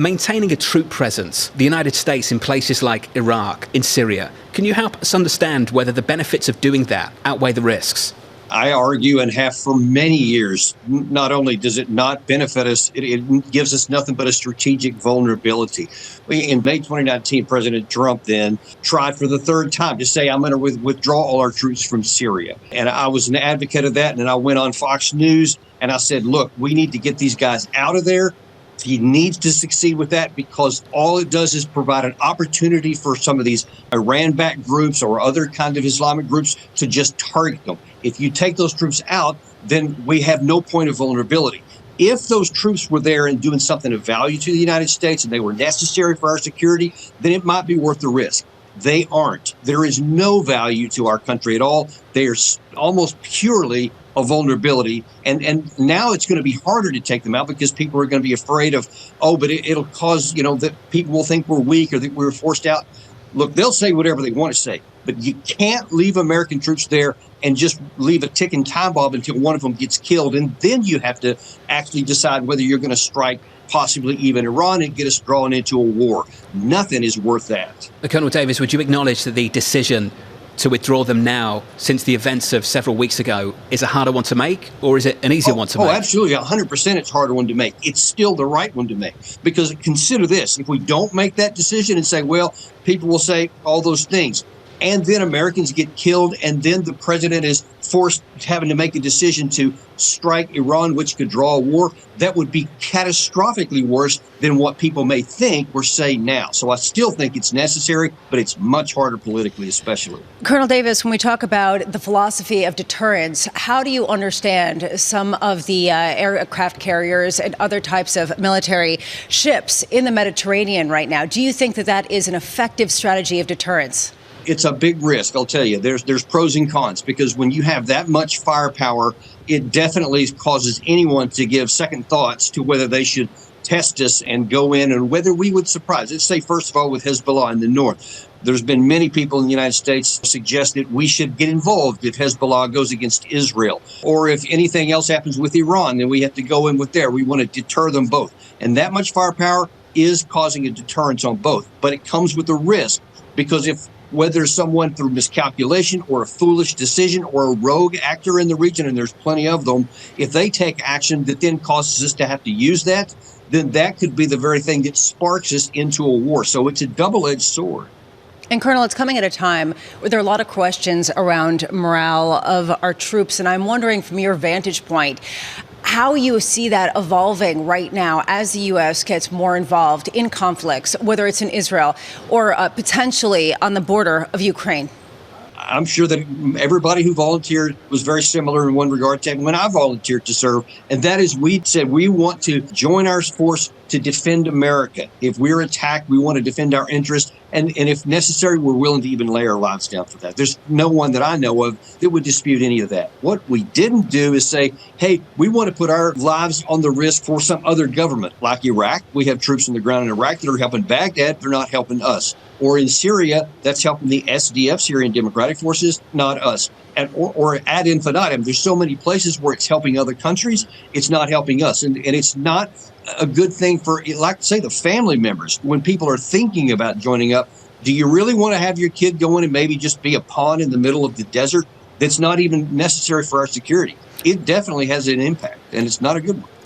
Maintaining a troop presence, the United States in places like Iraq, in Syria, can you help us understand whether the benefits of doing that outweigh the risks? I argue and have for many years, not only does it not benefit us, it gives us nothing but a strategic vulnerability. In May 2019, President Trump then tried for the third time to say, I'm going to withdraw all our troops from Syria. And I was an advocate of that. And then I went on Fox News and I said, look, we need to get these guys out of there. He needs to succeed with that because all it does is provide an opportunity for some of these Iran-backed groups or other kind of Islamic groups to just target them. If you take those troops out, then we have no point of vulnerability. If those troops were there and doing something of value to the United States and they were necessary for our security, then it might be worth the risk. They aren't. There is no value to our country at all. They are almost purely a vulnerability. And now it's going to be harder to take them out because people are going to be afraid of, but it'll cause, that people will think we're weak or that we're forced out. Look, they'll say whatever they want to say, but you can't leave American troops there and just leave a ticking time bomb until one of them gets killed. And then you have to actually decide whether you're going to strike possibly even Iran and get us drawn into a war. Nothing is worth that. Colonel Davis, would you acknowledge that the decision to withdraw them now, since the events of several weeks ago, is a harder one to make, or is it an easier one to make? Oh, absolutely. 100% it's a harder one to make. It's still the right one to make. Because consider this, if we don't make that decision and say, well, people will say all those things, and then Americans get killed, and then the president is forced having to make a decision to strike Iran, which could draw a war, that would be catastrophically worse than what people may think or say now. So I still think it's necessary, but it's much harder politically, especially. Colonel Davis, when we talk about the philosophy of deterrence, how do you understand some of the aircraft carriers and other types of military ships in the Mediterranean right now? Do you think that that is an effective strategy of deterrence? It's a big risk, I'll tell you. There's pros and cons, because when you have that much firepower, it definitely causes anyone to give second thoughts to whether they should test us and go in and whether we would surprise. Let's say, first of all, with Hezbollah in the north. There's been many people in the United States suggest that we should get involved if Hezbollah goes against Israel, or if anything else happens with Iran, then we have to go in with there. We want to deter them both. And that much firepower is causing a deterrence on both. But it comes with a risk, because whether someone through miscalculation or a foolish decision or a rogue actor in the region, and there's plenty of them, if they take action that then causes us to have to use that, then that could be the very thing that sparks us into a war. So it's a double-edged sword. And Colonel, it's coming at a time where there are a lot of questions around morale of our troops. And I'm wondering, from your vantage point, how you see that evolving right now as the U.S. gets more involved in conflicts, whether it's in Israel or potentially on the border of Ukraine. I'm sure that everybody who volunteered was very similar in one regard to when I volunteered to serve. And that is, we said we want to join our force to defend America. If we're attacked, we want to defend our interests. And if necessary, we're willing to even lay our lives down for that. There's no one that I know of that would dispute any of that. What we didn't do is say, hey, we want to put our lives on the risk for some other government, like Iraq. We have troops on the ground in Iraq that are helping Baghdad. They're not helping us. Or in Syria, that's helping the SDF, Syrian Democratic Forces, not us. Or ad infinitum. There's so many places where it's helping other countries, it's not helping us. And it's not a good thing for, like, say, the family members. When people are thinking about joining up, do you really want to have your kid go in and maybe just be a pawn in the middle of the desert that's not even necessary for our security? It definitely has an impact, and it's not a good one.